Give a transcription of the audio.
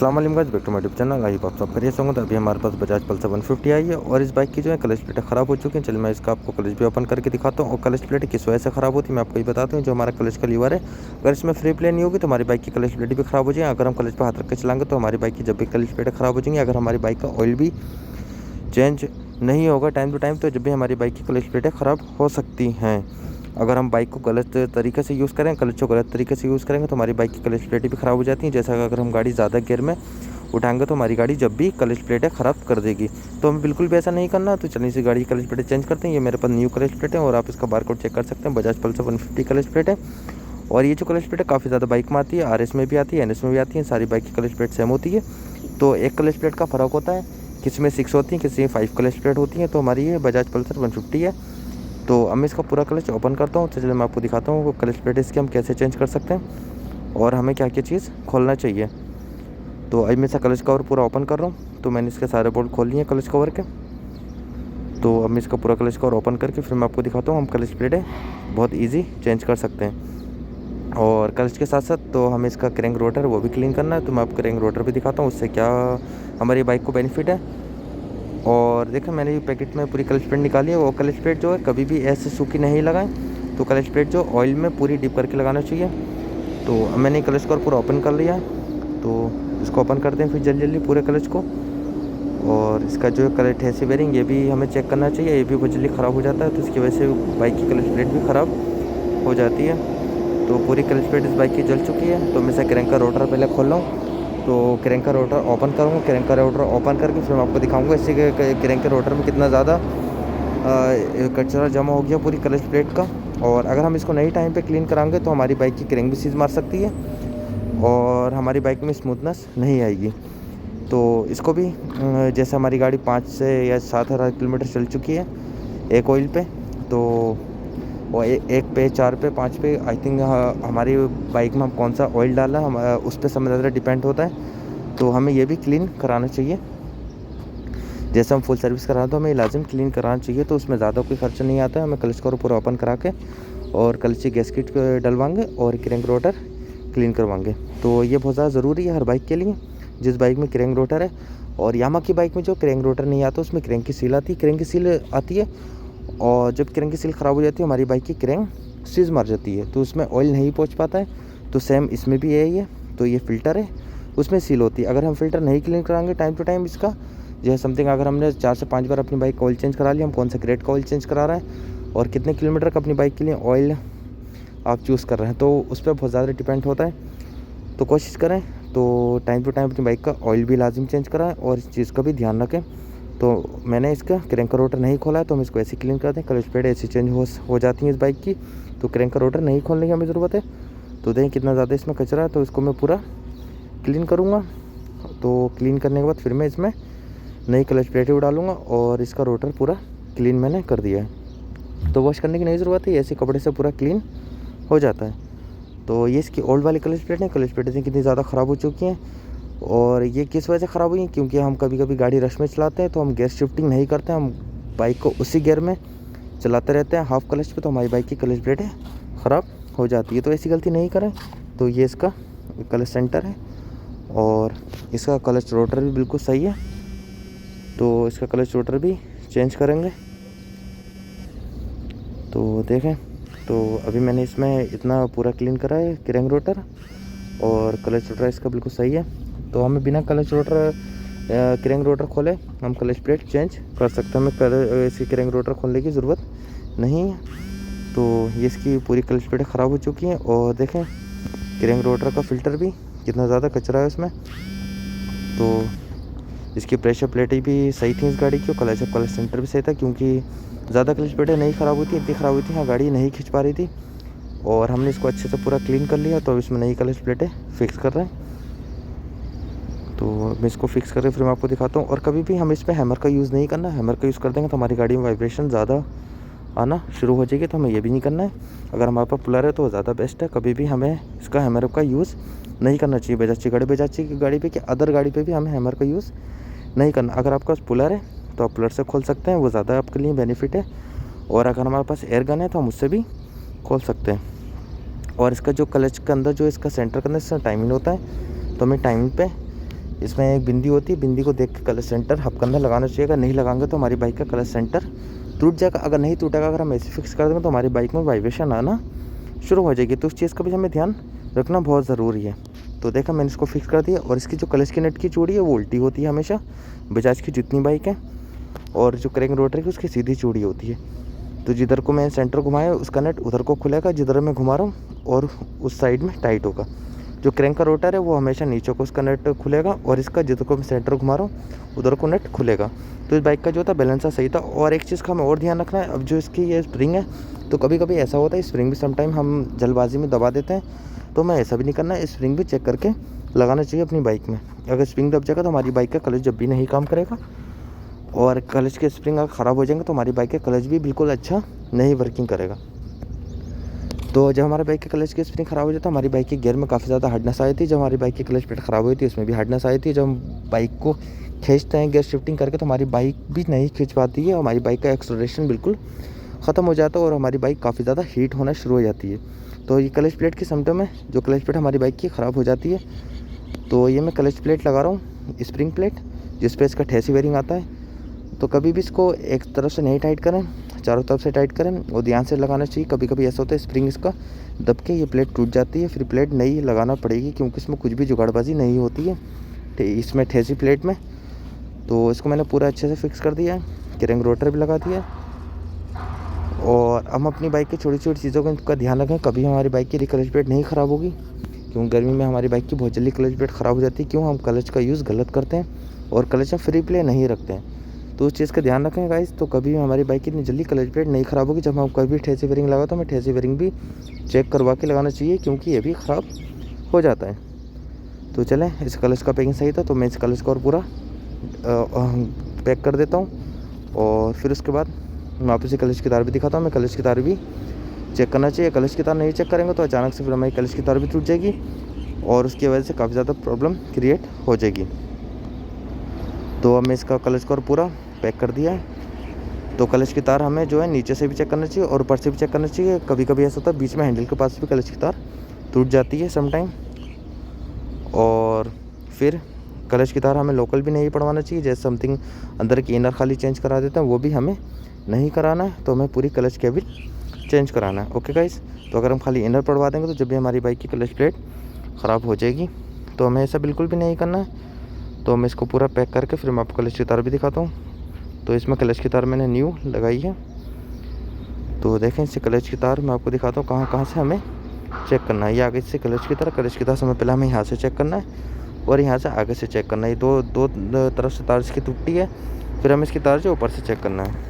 अस्सलाम वालेकुम guys, back to my YouTube channel. I आप सब करिए होंगे। तो अभी हमारे पास बजाज पल्सर 150 आई है और इस बाइक की जो है क्लच प्लेटें ख़राब हो चुकी हैं। चलिए मैं इसका आपको क्लच भी ओपन करके दिखाता हूँ और क्लच प्लेटें किस वजह से ख़राब होती है मैं आपको ये बताता हूँ। जो हमारा क्लच का लीवर है, अगर इसमें फ्री प्ले नहीं होगी तो हमारी बाइक की क्लच प्लेटें भी ख़राब हो जाएंगी। अगर हम क्लच पर हाथ रख के चलाएंगे तो हमारी बाइक की जब भी क्लच प्लेटें ख़राब हो जाएंगी। अगर हमारी बाइक का ऑयल भी चेंज नहीं होगा टाइम टू टाइम तो जब भी हमारी बाइक की क्लच प्लेटें ख़राब हो सकती हैं। अगर हम बाइक को गलत तरीके से यूज़ करें, क्लच को गलत तरीके से यूज़ करेंगे तो हमारी बाइक की क्लच प्लेटें भी ख़राब हो जाती हैं। जैसा अगर हम गाड़ी ज़्यादा गियर में उठाएंगे तो हमारी गाड़ी जब भी क्लच प्लेटें ख़राब कर देगी। तो हमें बिल्कुल भी ऐसा नहीं करना। तो चलिए इसी गाड़ी की क्लच प्लेटें चेंज करते हैं। ये मेरे पास न्यू क्लच प्लेट है और आप इसका बारकोड चेक कर सकते हैं। बजाज पल्सर 150 क्लच प्लेट है और ये जो क्लच प्लेट है काफ़ी ज़्यादा बाइक में आती है, आरएस में भी आती है, एनएस में भी आती है। सारी बाइक की क्लच प्लेट सेम होती है। तो एक क्लच प्लेट का फ़र्क होता है, किसी में 6 होती है, किसी में 5 क्लच प्लेट होती है। तो हमारी ये बजाज पल्सर 150 है। तो अब मैं इसका पूरा क्लच ओपन करता हूँ। चलिए मैं आपको दिखाता हूँ वो क्लच प्लेट इसकी हम कैसे चेंज कर सकते हैं और हमें क्या क्या चीज़ खोलना चाहिए। तो अभी मैं इसका क्लच कवर पूरा ओपन कर रहा हूँ। तो मैंने इसके सारे बोल्ट खोल लिए क्लच कवर के। तो अब मैं इसका पूरा क्लच कवर ओपन करके फिर मैं आपको दिखाता हूँ हम क्लच प्लेटें बहुत ईजी चेंज कर सकते हैं। और क्लच के साथ साथ तो हमें इसका क्रैंक रोटर वो भी क्लीन करना है। तो मैं आपको क्रैंक रोटर भी दिखाता हूँ उससे क्या हमारी बाइक को बेनिफिट है। और देखो मैंने ये पैकेट में पूरी क्लच प्लेट निकाली है। वो क्लच प्लेट जो है कभी भी ऐसे सूखी नहीं लगाएं। तो क्लच प्लेट जो ऑयल में पूरी डिप करके लगाना चाहिए। तो अब मैंने क्लच कवर पूरा ओपन कर लिया है। तो इसको ओपन करते हैं फिर जल्दी जल्दी पूरे क्लच को। और इसका जो क्लच है बेरिंग ये भी हमें चेक करना चाहिए, ये भी बहुत जल्दी ख़राब हो जाता है। तो इसकी वजह से बाइक की क्लच प्लेट भी ख़राब हो जाती है। तो पूरी क्लच प्लेट इस बाइक की जल चुकी है। तो मैं इसे क्रैंक का रोटर पहले खोल रहा हूँ। तो क्रैंक का रोटर ओपन करूँगा। क्रैंक का रोटर ओपन करके फिर मैं आपको दिखाऊंगा इससे क्रैंक के रोटर में कितना ज़्यादा कचरा जमा हो गया पूरी क्लच प्लेट का। और अगर हम इसको नई टाइम पे क्लीन कराएंगे तो हमारी बाइक की क्रैंक भी सीज मार सकती है और हमारी बाइक में स्मूथनेस नहीं आएगी। तो इसको भी जैसे हमारी गाड़ी 5 से या 7,000 किलोमीटर चल चुकी है एक ऑयल पे, तो वो एक पे 4 पे 5 पे आई थिंक हमारी बाइक में हम कौन सा ऑयल डाला हम उस पर समय ज़्यादा डिपेंड होता है। तो हमें ये भी क्लीन कराना चाहिए। जैसे हम फुल सर्विस करा तो हमें लाजिम क्लीन कराना चाहिए। तो उसमें ज़्यादा कोई खर्चा नहीं आता है। हमें क्लच को पूरा ओपन करा के और क्लच की गैस्केट डलवाएंगे और क्रैंक रोटर क्लीन करवाएंगे। तो ये बहुत ज़्यादा ज़रूरी है हर बाइक के लिए जिस बाइक में क्रैंक रोटर है। और यामा की बाइक में जो क्रैंक रोटर नहीं आता उसमें क्रैंक की सील आती है, क्रैंक की सील आती है। और जब क्रैंक की सील ख़राब हो जाती है हमारी बाइक की क्रैंक सीज मार जाती है, तो उसमें ऑयल नहीं पहुंच पाता है। तो सेम इसमें भी यही है। तो ये फ़िल्टर है उसमें सील होती है। अगर हम फ़िल्टर नहीं क्लीन कराएंगे टाइम टू टाइम इसका जो है समथिंग अगर हमने 4 से 5 बार अपनी बाइक का ऑयल चेंज करा लिया, हम कौन सा ग्रेड का ऑयल चेंज करा रहे हैं और कितने किलोमीटर का अपनी बाइक के लिए ऑयल आप चूज़ कर रहे हैं, तो उस पर बहुत ज़्यादा डिपेंड होता है। तो कोशिश करें तो टाइम टू टाइम अपनी बाइक का ऑयल भी लाजिम चेंज कराएं और इस चीज़ का भी ध्यान रखें। तो मैंने इसका क्रैंक रोटर नहीं खोला है तो हम इसको ऐसे क्लीन करते हैं। क्लच प्लेट ऐसी चेंज हो जाती है इस बाइक की। तो क्रैंक रोटर नहीं खोलने की हमें ज़रूरत है। तो देखें कितना ज़्यादा इसमें कचरा है, तो इसको मैं पूरा क्लीन करूँगा। तो क्लीन करने के बाद फिर मैं इसमें नई क्लच प्लेटें डालूँगा और इसका रोटर पूरा क्लीन मैंने कर दिया है। तो वॉश करने की नहीं ज़रूरत है, ऐसे कपड़े से पूरा क्लीन हो जाता है। तो ये इसकी ओल्ड वाली क्लच प्लेट है। क्लच प्लेटें कितनी ज़्यादा ख़राब हो चुकी हैं और ये किस वजह से ख़राब हुई हैं, क्योंकि हम कभी कभी गाड़ी रश में चलाते हैं तो हम गियर शिफ्टिंग नहीं करते, हम बाइक को उसी गियर में चलाते रहते हैं हाफ क्लच पे, तो हमारी बाइक की क्लच प्लेटें ख़राब हो जाती है। तो ऐसी गलती नहीं करें। तो ये इसका क्लच सेंटर है और इसका क्लच रोटर भी बिल्कुल सही है। तो इसका क्लच रोटर भी चेंज करेंगे। तो देखें तो अभी मैंने इसमें इतना पूरा क्लीन करा है क्रैंक रोटर और क्लच रोटर इसका बिल्कुल सही है। तो हमें बिना क्लच रोटर क्रैंक रोटर खोले हम क्लच प्लेट चेंज कर सकते हैं। हमें इसकी क्रैंक रोटर खोलने की ज़रूरत नहीं है। तो ये इसकी पूरी क्लच प्लेटें ख़राब हो चुकी हैं और देखें क्रैंक रोटर का फ़िल्टर भी कितना ज़्यादा कचरा है उसमें। तो इसकी प्रेशर प्लेटें भी सही थी इस गाड़ी की, क्लच सेंटर भी सही था, क्योंकि ज़्यादा क्लच प्लेटें नहीं ख़राब हुई थी, इतनी ख़राब हुई थी हाँ गाड़ी नहीं खींच पा रही थी। और हमने इसको अच्छे से पूरा क्लीन कर लिया। तो अब इसमें नई क्लच प्लेटें फिक्स कर रहे हैं। तो मैं इसको फिक्स करके फिर मैं आपको दिखाता हूँ। और कभी भी हम इस पर हैमर का यूज़ नहीं करना। हैमर का यूज़ कर देंगे तो हमारी गाड़ी में वाइब्रेशन ज़्यादा आना शुरू हो जाएगी, तो हमें ये भी नहीं करना है। अगर हमारे पास पुलर है तो ज़्यादा बेस्ट है। कभी भी हमें इसका हैमर का यूज़ नहीं करना चाहिए। बजाज की गाड़ी पे कि अदर गाड़ी पे भी हमें हैमर का यूज़ नहीं करना। अगर आपके पास पुलर है तो आप पुलर से खोल सकते हैं, वो ज़्यादा आपके लिए बेनिफिट है। और अगर हमारे पास एयर गन है तो हम उससे भी खोल सकते हैं। और इसका जो क्लच के अंदर जो इसका सेंटर के अंदर इसका टाइमिंग होता है, तो हमें टाइमिंग पे इसमें एक बिंदी होती है, बिंदी को देख के क्लच सेंटर हब के अंदर लगाना चाहिए। अगर नहीं लगाएंगे तो हमारी बाइक का क्लच सेंटर टूट जाएगा। अगर नहीं टूटेगा, अगर हम ऐसे फिक्स कर देंगे तो हमारी बाइक में वाइब्रेशन आना शुरू हो जाएगी। तो उस चीज़ का भी हमें ध्यान रखना बहुत ज़रूरी है। तो देखा मैंने इसको फिक्स कर दिया। और इसकी जो क्लच की नट की चूड़ी है वो उल्टी होती है हमेशा, बजाज की जितनी बाइक है। और जो क्रैंक रोटर की उसकी सीधी चूड़ी होती है। तो जिधर को मैं सेंटर घुमाया उसका नट उधर को खुलेगा, जिधर मैं घुमा रहा हूँ, और उस साइड में टाइट होगा। जो क्रैंक का रोटर है वो हमेशा नीचे को उसका नट खुलेगा, और इसका जिधर को मैं सेंटर घुमा रहा हूँ उधर को नट खुलेगा। तो इस बाइक का जो था बैलेंस सही था। और एक चीज़ का हमें और ध्यान रखना है, अब जो इसकी ये स्प्रिंग है, तो कभी कभी ऐसा होता है स्प्रिंग भी समटाइम हम जल्दबाजी में दबा देते हैं। तो हमें ऐसा भी नहीं करना है, स्प्रिंग भी चेक करके लगाना चाहिए अपनी बाइक में। अगर स्प्रिंग दब जाएगा तो हमारी बाइक का क्लच जब भी नहीं काम करेगा, और क्लच के स्प्रिंग अगर ख़राब हो जाएंगे तो हमारी बाइक का क्लच भी बिल्कुल अच्छा नहीं वर्किंग करेगा। तो जब हमारे बाइक के क्लच की स्प्रिंग ख़राब हो जाता है, हमारी बाइक के गियर में काफ़ी ज़्यादा हार्डनेस आई थी। जब हमारी बाइक की क्लच प्लेट ख़राब हुई थी उसमें भी हार्डनेस आई थी। जब हम बाइक को खींचते हैं गियर शिफ्टिंग करके तो हमारी बाइक भी नहीं खींच पाती है। हमारी बाइक का एक्सेलरेशन बिल्कुल ख़त्म हो जाता है और हमारी बाइक काफ़ी ज़्यादा हीट होना शुरू हो जाती है। तो ये क्लच प्लेट के सिम्टम में जो क्लच प्लेट हमारी बाइक की ख़राब हो जाती है। तो ये मैं क्लच प्लेट लगा रहा हूँ, स्प्रिंग प्लेट, जिस पर इसका ठेसी वेयरिंग आता है। तो कभी भी इसको एक तरफ से नहीं टाइट करें, चारों तरफ से टाइट करें और ध्यान से लगाना चाहिए। कभी कभी ऐसा होता है स्प्रिंग इसका दब के ये प्लेट टूट जाती है, फिर प्लेट नई लगाना पड़ेगी, क्योंकि इसमें कुछ भी जुगाड़बाजी नहीं होती है इसमें ठेसी प्लेट में। तो इसको मैंने पूरा अच्छे से फिक्स कर दिया है, क्रैंक रोटर भी लगा दिया है। और हम अपनी बाइक की छोटी छोटी चीज़ों का ध्यान रखें, कभी हमारी बाइक की क्लच प्लेट नहीं ख़राब होगी, क्योंकि गर्मी में हमारी बाइक की बहुत जल्दी क्लच प्लेट ख़राब हो जाती है। क्यों? हम क्लच का यूज़ गलत करते हैं और क्लच में फ्री प्ले नहीं रखते हैं। तो उस चीज़ का ध्यान रखें गाइस। तो कभी हमारी बाइक की इतनी जल्दी क्लच प्लेट नहीं ख़राब होगी। जब हम कभी ठेसी वेयरिंग लगाओ तो हमें ठेसी वेयरिंग भी चेक करवा के लगाना चाहिए, क्योंकि ये भी ख़राब हो जाता है। तो चलें, इस क्लच का पैकिंग सही था तो मैं इस क्लच को और पूरा पैक कर देता हूँ। और फिर उसके बाद मैं वापस से क्लच की तार भी दिखाता हूँ। मैं क्लच की तार भी चेक करना चाहिए। क्लच की तार नहीं चेक करेंगे तो अचानक से फिर हमारी क्लच की तार भी टूट जाएगी और उसकी वजह से काफ़ी ज़्यादा प्रॉब्लम क्रिएट हो जाएगी। तो अब मैं इसका क्लच को और पूरा पैक कर दिया है। तो क्लच की तार हमें जो है नीचे से भी चेक करना चाहिए और ऊपर से भी चेक करना चाहिए। कभी कभी ऐसा होता है बीच में हैंडल के पास भी क्लच की तार टूट जाती है समटाइम। और फिर क्लच की तार हमें लोकल भी नहीं पड़वाना चाहिए। जैसे समथिंग अंदर की इनर खाली चेंज करा देते हैं, वो भी हमें नहीं कराना है। तो हमें पूरी क्लच केबिन चेंज कराना है। ओके गाइस, तो अगर हम खाली इनर पड़वा देंगे तो जब भी हमारी बाइक की क्लच प्लेट ख़राब हो जाएगी। तो हमें ऐसा बिल्कुल भी नहीं करना है। तो मैं इसको पूरा पैक करके फिर मैं आपको क्लच की तार भी दिखाता हूँ। तो इसमें क्लच की तार मैंने न्यू लगाई है। तो देखें, इससे क्लच की तार मैं आपको दिखाता हूँ कहाँ कहाँ से हमें चेक करना है। ये आगे से क्लच की तार से हमें पहले हमें यहाँ से चेक करना है और यहाँ से आगे से चेक करना है। दो तरफ से तार इसकी टूटी है, फिर हमें इसकी तार जो ऊपर से चेक करना है।